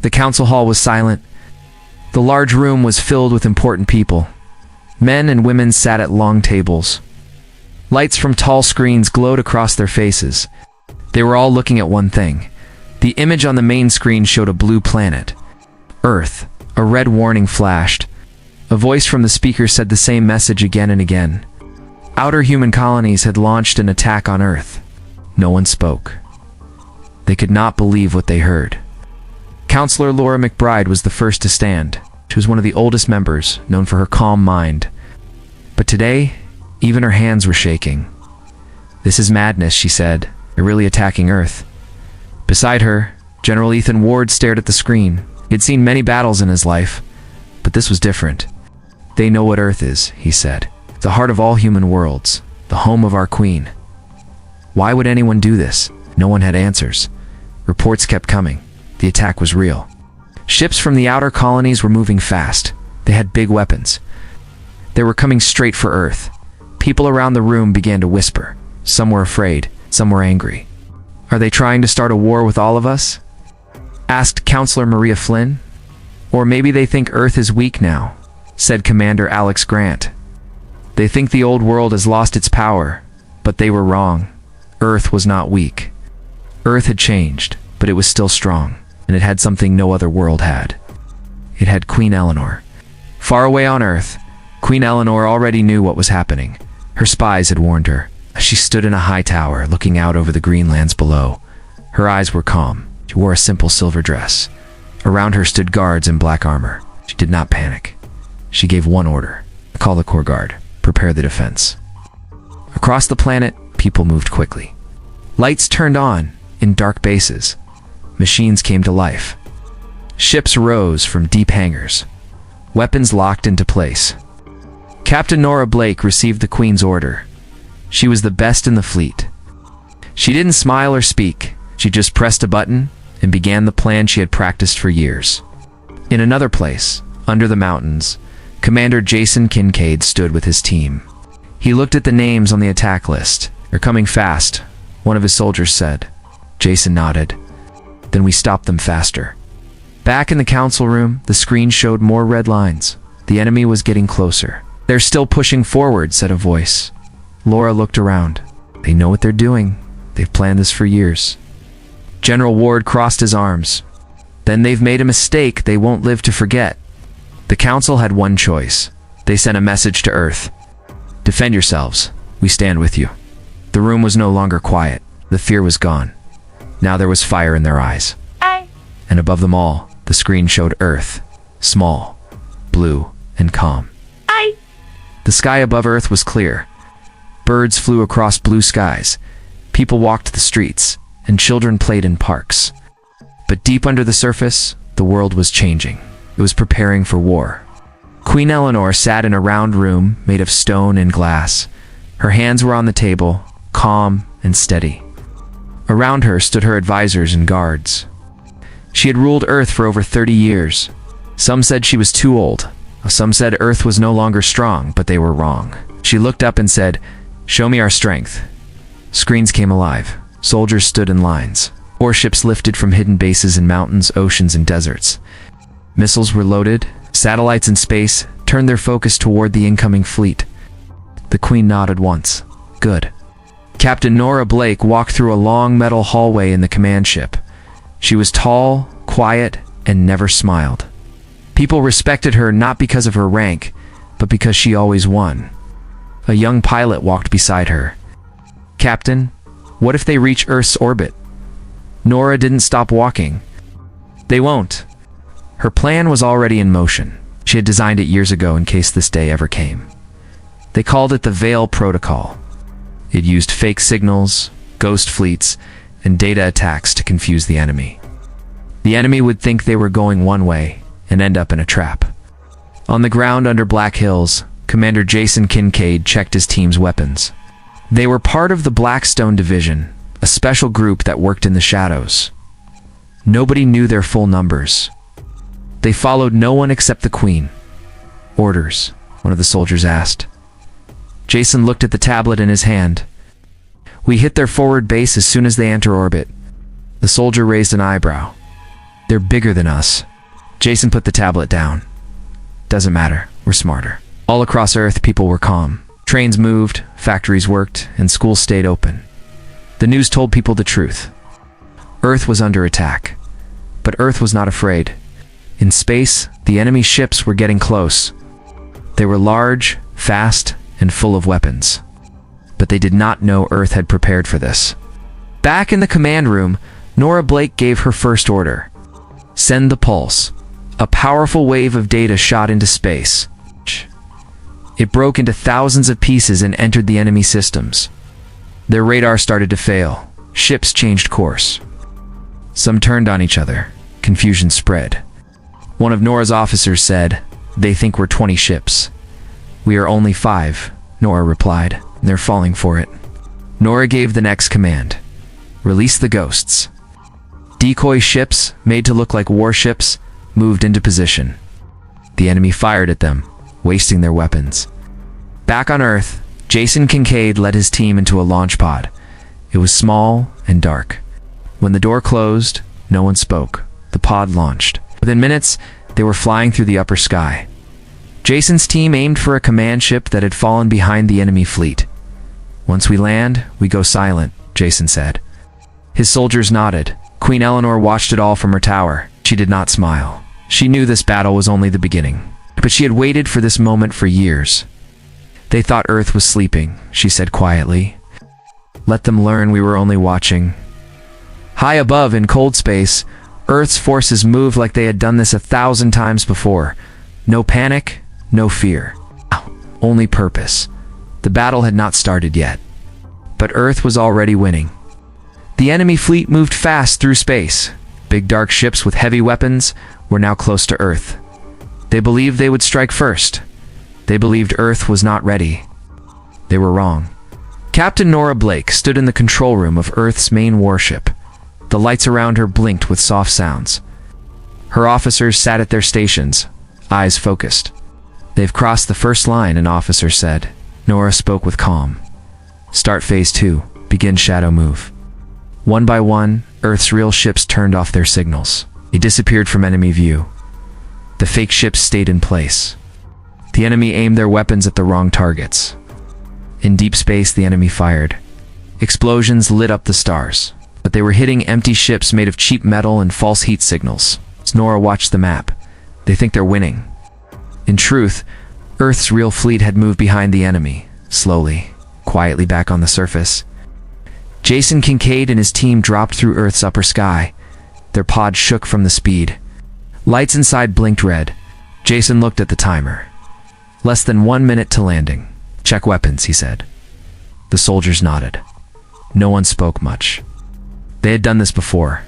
The council hall was silent. The large room was filled with important people. Men and women sat at long tables. Lights from tall screens glowed across their faces. They were all looking at one thing. The image on the main screen showed a blue planet. Earth. A red warning flashed. A voice from the speaker said the same message again and again. Outer human colonies had launched an attack on Earth. No one spoke. They could not believe what they heard. Counselor Laura McBride was the first to stand. She was one of the oldest members, known for her calm mind. But today, even her hands were shaking. "This is madness," she said. "They're really attacking Earth." Beside her, General Ethan Ward stared at the screen. He had seen many battles in his life, but this was different. "They know what Earth is," he said. "The heart of all human worlds, the home of our queen." Why would anyone do this? No one had answers. Reports kept coming. The attack was real. Ships from the outer colonies were moving fast. They had big weapons. They were coming straight for Earth. People around the room began to whisper. Some were afraid, some were angry. "Are they trying to start a war with all of us?" asked Counselor Maria Flynn. "Or maybe they think Earth is weak now," said Commander Alex Grant. "They think the old world has lost its power, but they were wrong. Earth was not weak. Earth had changed, but it was still strong, and it had something no other world had. It had Queen Eleanor. Far away on Earth, Queen Eleanor already knew what was happening. Her spies had warned her. She stood in a high tower, looking out over the green lands below. Her eyes were calm. She wore a simple silver dress. Around her stood guards in black armor. She did not panic. She gave one order: call the Corps Guard. Prepare the defense. Across the planet, people moved quickly. Lights turned on in dark bases. Machines came to life. Ships rose from deep hangars. Weapons locked into place. Captain Nora Blake received the Queen's order. She was the best in the fleet. She didn't smile or speak. She just pressed a button and began the plan she had practiced for years. In another place, under the mountains, Commander Jason Kincaid stood with his team. He looked at the names on the attack list. "They're coming fast," one of his soldiers said. Jason nodded. "Then we stop them faster." Back in the council room, the screen showed more red lines. The enemy was getting closer. "They're still pushing forward," said a voice. Laura looked around. "They know what they're doing. They've planned this for years." General Ward crossed his arms. "Then they've made a mistake they won't live to forget." The council had one choice. They sent a message to Earth. "Defend yourselves. We stand with you." The room was no longer quiet. The fear was gone. Now there was fire in their eyes. And above them all, the screen showed Earth, small, blue, and calm. The sky above Earth was clear. Birds flew across blue skies. People walked the streets, and children played in parks. But deep under the surface, the world was changing. It was preparing for war. Queen Eleanor sat in a round room made of stone and glass. Her hands were on the table, calm and steady. Around her stood her advisors and guards. She had ruled Earth for over 30 years. Some said she was too old. Some said Earth was no longer strong, but they were wrong. She looked up and said, "Show me our strength." Screens came alive. Soldiers stood in lines. Warships lifted from hidden bases in mountains, oceans, and deserts. Missiles were loaded. Satellites in space turned their focus toward the incoming fleet. The Queen nodded once. "Good." Captain Nora Blake walked through a long metal hallway in the command ship. She was tall, quiet, and never smiled. People respected her not because of her rank, but because she always won. A young pilot walked beside her. "Captain, what if they reach Earth's orbit?" Nora didn't stop walking. "They won't." Her plan was already in motion. She had designed it years ago in case this day ever came. They called it the Veil Protocol. It used fake signals, ghost fleets, and data attacks to confuse the enemy. The enemy would think they were going one way and end up in a trap. On the ground under Black Hills, Commander Jason Kincaid checked his team's weapons. They were part of the Blackstone Division, a special group that worked in the shadows. Nobody knew their full numbers. They followed no one except the Queen. "Orders?" one of the soldiers asked. Jason looked at the tablet in his hand. "We hit their forward base as soon as they enter orbit." The soldier raised an eyebrow. They're bigger than us. Jason put the tablet down. Doesn't matter. We're smarter. All across Earth, people were calm. Trains moved, factories worked, and schools stayed open. The news told people the truth. Earth was under attack. But Earth was not afraid. In space, the enemy ships were getting close. They were large, fast, and full of weapons. But they did not know Earth had prepared for this. Back in the command room, Nora Blake gave her first order. Send the pulse. A powerful wave of data shot into space. It broke into thousands of pieces and entered the enemy systems. Their radar started to fail. Ships changed course. Some turned on each other. Confusion spread. One of Nora's officers said, "They think we're 20 ships." "We are only 5, Nora replied. "They're falling for it." Nora gave the next command. Release the ghosts. Decoy ships, made to look like warships, moved into position. The enemy fired at them, wasting their weapons. Back on Earth, Jason Kincaid led his team into a launch pod. It was small and dark. When the door closed, no one spoke. The pod launched. Within minutes, they were flying through the upper sky. Jason's team aimed for a command ship that had fallen behind the enemy fleet. "Once we land, we go silent," Jason said. His soldiers nodded. Queen Eleanor watched it all from her tower. She did not smile. She knew this battle was only the beginning. But she had waited for this moment for years. "They thought Earth was sleeping," she said quietly. "Let them learn we were only watching." High above in cold space, Earth's forces moved like they had done this 1,000 times before. No panic, no fear. Only purpose. The battle had not started yet. But Earth was already winning. The enemy fleet moved fast through space. Big dark ships with heavy weapons were now close to Earth. They believed they would strike first. They believed Earth was not ready. They were wrong. Captain Nora Blake stood in the control room of Earth's main warship. The lights around her blinked with soft sounds. Her officers sat at their stations, eyes focused. "They've crossed the first line," an officer said. Nora spoke with calm. "Start phase 2. Begin shadow move." One by one, Earth's real ships turned off their signals. They disappeared from enemy view. The fake ships stayed in place. The enemy aimed their weapons at the wrong targets. In deep space, the enemy fired. Explosions lit up the stars, but they were hitting empty ships made of cheap metal and false heat signals. As Nora watched the map, "They think they're winning." In truth, Earth's real fleet had moved behind the enemy, slowly, quietly back on the surface. Jason Kincaid and his team dropped through Earth's upper sky. Their pod shook from the speed. Lights inside blinked red. Jason looked at the timer. Less than 1 minute to landing. "Check weapons," he said. The soldiers nodded. No one spoke much. They had done this before.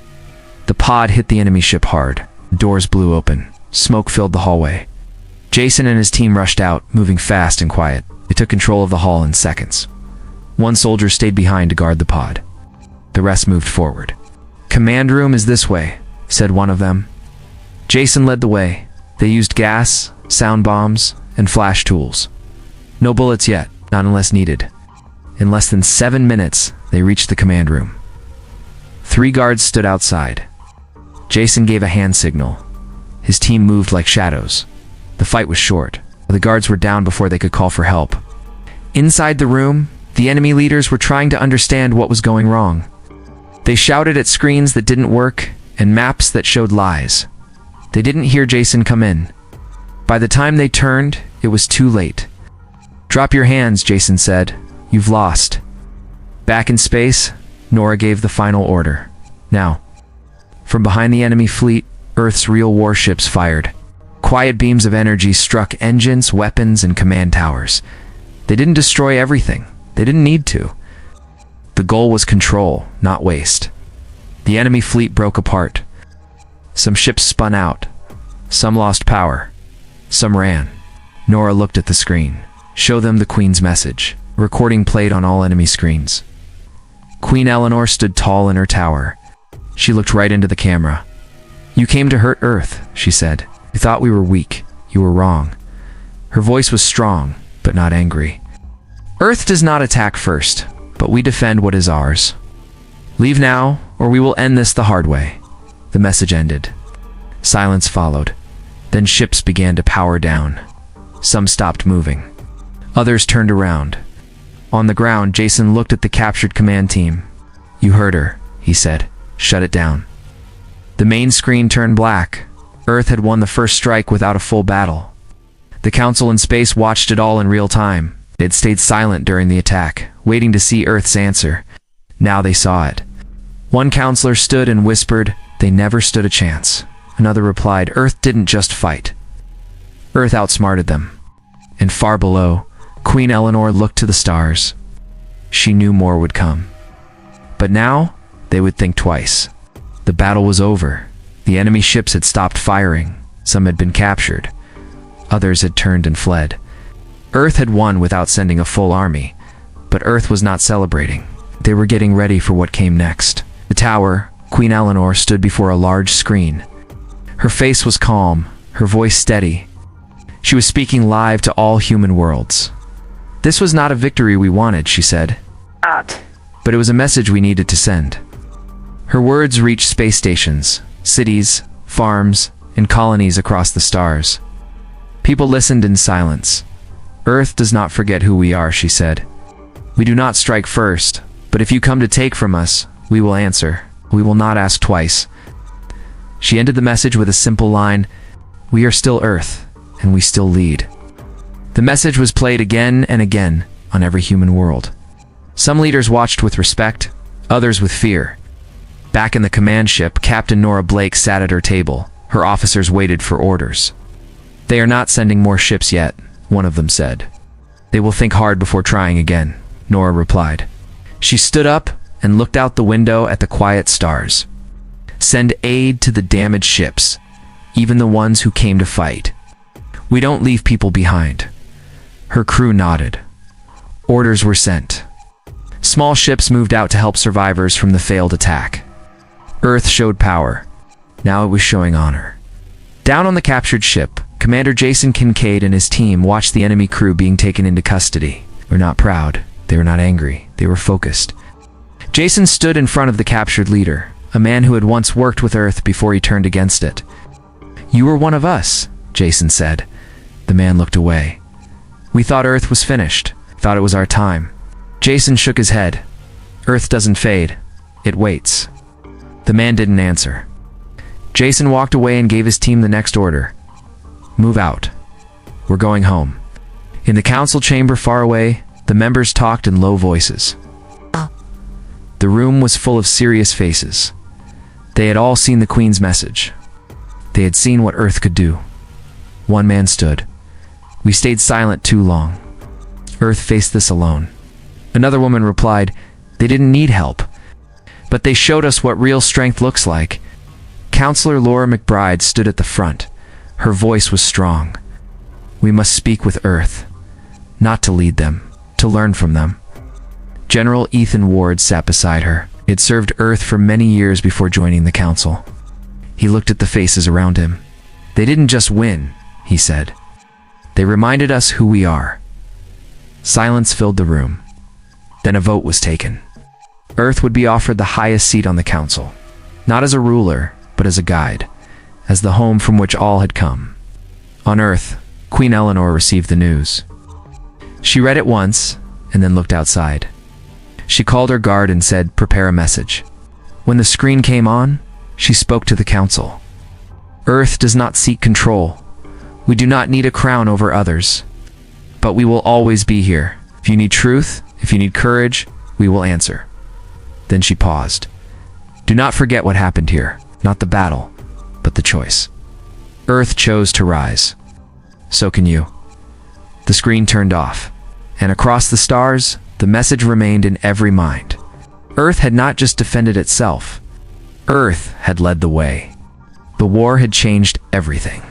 The pod hit the enemy ship hard. Doors blew open. Smoke filled the hallway. Jason and his team rushed out, moving fast and quiet. They took control of the hall in seconds. One soldier stayed behind to guard the pod. The rest moved forward. "Command room is this way," said one of them. Jason led the way. They used gas, sound bombs, and flash tools. No bullets yet, not unless needed. In less than 7 minutes, they reached the command room. 3 guards stood outside. Jason gave a hand signal. His team moved like shadows. The fight was short. The guards were down before they could call for help. Inside the room, the enemy leaders were trying to understand what was going wrong. They shouted at screens that didn't work and maps that showed lies. They didn't hear Jason come in. By the time they turned, it was too late. "Drop your hands," Jason said. "You've lost." Back in space, Nora gave the final order. Now, from behind the enemy fleet, Earth's real warships fired. Quiet beams of energy struck engines, weapons, and command towers. They didn't destroy everything. They didn't need to. The goal was control, not waste. The enemy fleet broke apart. Some ships spun out. Some lost power. Some ran. Nora looked at the screen. "Show them the Queen's message." A recording played on all enemy screens. Queen Eleanor stood tall in her tower. She looked right into the camera. "You came to hurt Earth," she said. "You thought we were weak. You were wrong." Her voice was strong, but not angry. "Earth does not attack first, but we defend what is ours. Leave now, or we will end this the hard way." The message ended. Silence followed. Then ships began to power down. Some stopped moving. Others turned around. On the ground, Jason looked at the captured command team. "You heard her," he said. "Shut it down." The main screen turned black. Earth had won the first strike without a full battle. The Council in space watched it all in real time. They had stayed silent during the attack, waiting to see Earth's answer. Now they saw it. One counselor stood and whispered, "They never stood a chance." Another replied, "Earth didn't just fight. Earth outsmarted them." And far below, Queen Eleanor looked to the stars. She knew more would come. But now, they would think twice. The battle was over. The enemy ships had stopped firing. Some had been captured. Others had turned and fled. Earth had won without sending a full army. But Earth was not celebrating. They were getting ready for what came next. The tower, Queen Eleanor stood before a large screen. Her face was calm, her voice steady. She was speaking live to all human worlds. "This was not a victory we wanted," she said. "But it was a message we needed to send." Her words reached space stations, cities, farms, and colonies across the stars. People listened in silence. "Earth does not forget who we are," she said. "We do not strike first, but if you come to take from us, we will answer. We will not ask twice." She ended the message with a simple line, "We are still Earth, and we still lead." The message was played again and again on every human world. Some leaders watched with respect, others with fear. Back in the command ship, Captain Nora Blake sat at her table. Her officers waited for orders. "They are not sending more ships yet," one of them said. "They will think hard before trying again," Nora replied. She stood up and looked out the window at the quiet stars. "Send aid to the damaged ships, even the ones who came to fight. We don't leave people behind." Her crew nodded. Orders were sent. Small ships moved out to help survivors from the failed attack. Earth showed power. Now it was showing honor. Down on the captured ship, Commander Jason Kincaid and his team watched the enemy crew being taken into custody. They were not proud. They were not angry. They were focused. Jason stood in front of the captured leader, a man who had once worked with Earth before he turned against it. "You were one of us," Jason said. The man looked away. "We thought Earth was finished, thought it was our time." Jason shook his head. "Earth doesn't fade. It waits." The man didn't answer. Jason walked away and gave his team the next order. "Move out. We're going home." In the council chamber far away, the members talked in low voices. The room was full of serious faces. They had all seen the Queen's message. They had seen what Earth could do. One man stood. "We stayed silent too long. Earth faced this alone." Another woman replied, "They didn't need help, but they showed us what real strength looks like." Counselor Laura McBride stood at the front. Her voice was strong. "We must speak with Earth, not to lead them, to learn from them." General Ethan Ward sat beside her. He had served Earth for many years before joining the council. He looked at the faces around him. "They didn't just win," he said. "They reminded us who we are." Silence filled the room. Then a vote was taken. Earth would be offered the highest seat on the council, not as a ruler, but as a guide, as the home from which all had come. On Earth, Queen Eleanor received the news. She read it once, and then looked outside. She called her guard and said, "Prepare a message." When the screen came on, she spoke to the council. "Earth does not seek control. We do not need a crown over others. But we will always be here. If you need truth, if you need courage, we will answer." Then she paused. "Do not forget what happened here. Not the battle, but the choice. Earth chose to rise. So can you." The screen turned off, and across the stars, the message remained in every mind. Earth had not just defended itself. Earth had led the way. The war had changed everything.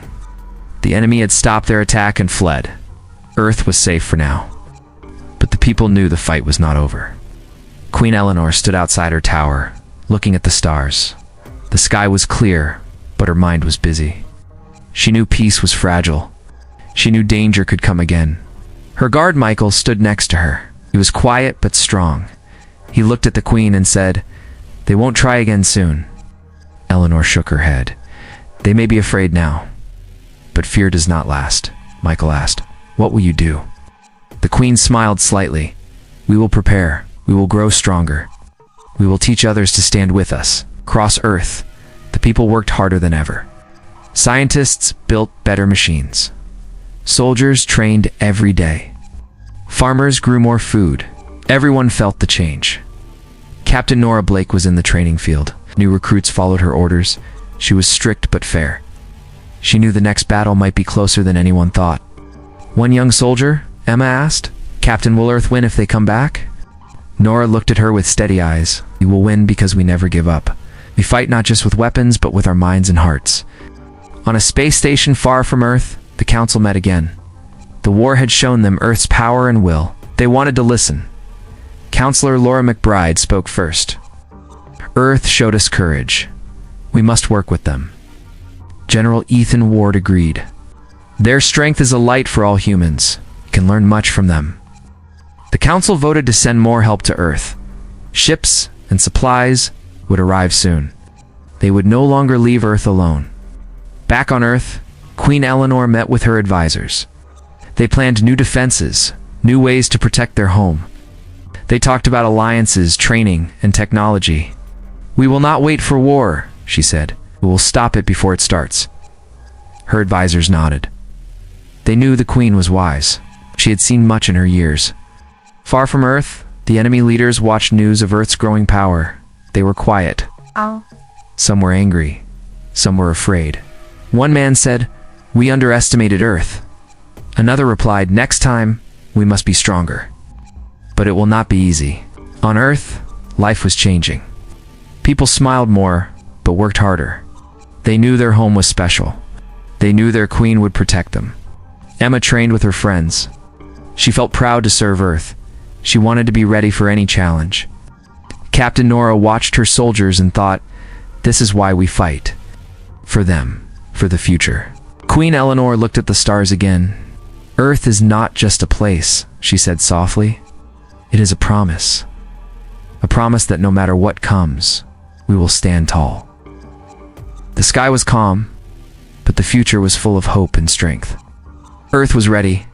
The enemy had stopped their attack and fled. Earth was safe for now. But the people knew the fight was not over. Queen Eleanor stood outside her tower, looking at the stars. The sky was clear, but her mind was busy. She knew peace was fragile. She knew danger could come again. Her guard Michael stood next to her. He was quiet but strong. He looked at the Queen and said, "They won't try again soon." Eleanor shook her head. They may be afraid now, but fear does not last. Michael asked, "What will you do?" The Queen smiled slightly. "We will prepare. We will grow stronger. We will teach others to stand with us." Across Earth, the people worked harder than ever. Scientists built better machines. Soldiers trained every day. Farmers grew more food. Everyone felt the change. Captain Nora Blake was in the training field. New recruits followed her orders. She was strict but fair. She knew the next battle might be closer than anyone thought. "One young soldier?" Emma asked. "Captain, will Earth win if they come back?" Nora looked at her with steady eyes. "We will win because we never give up. We fight not just with weapons, but with our minds and hearts." On a space station far from Earth, the council met again. The war had shown them Earth's power and will. They wanted to listen. Counselor Laura McBride spoke first. "Earth showed us courage. We must work with them." General Ethan Ward agreed. "Their strength is a light for all humans. We can learn much from them." The council voted to send more help to Earth. Ships and supplies would arrive soon. They would no longer leave Earth alone. Back on Earth, Queen Eleanor met with her advisors. They planned new defenses, new ways to protect their home. They talked about alliances, training, and technology. "We will not wait for war," she said. "We will stop it before it starts." Her advisors nodded. They knew the Queen was wise. She had seen much in her years. Far from Earth, the enemy leaders watched news of Earth's growing power. They were quiet. Some were angry. Some were afraid. One man said, "We underestimated Earth." Another replied, "Next time, we must be stronger." But it will not be easy. On Earth, life was changing. People smiled more, but worked harder. They knew their home was special. They knew their Queen would protect them. Emma trained with her friends. She felt proud to serve Earth. She wanted to be ready for any challenge. Captain Nora watched her soldiers and thought, "This is why we fight. For them. For the future." Queen Eleanor looked at the stars again. "Earth is not just a place," she said softly. "It is a promise. A promise that no matter what comes, we will stand tall." The sky was calm, but the future was full of hope and strength. Earth was ready.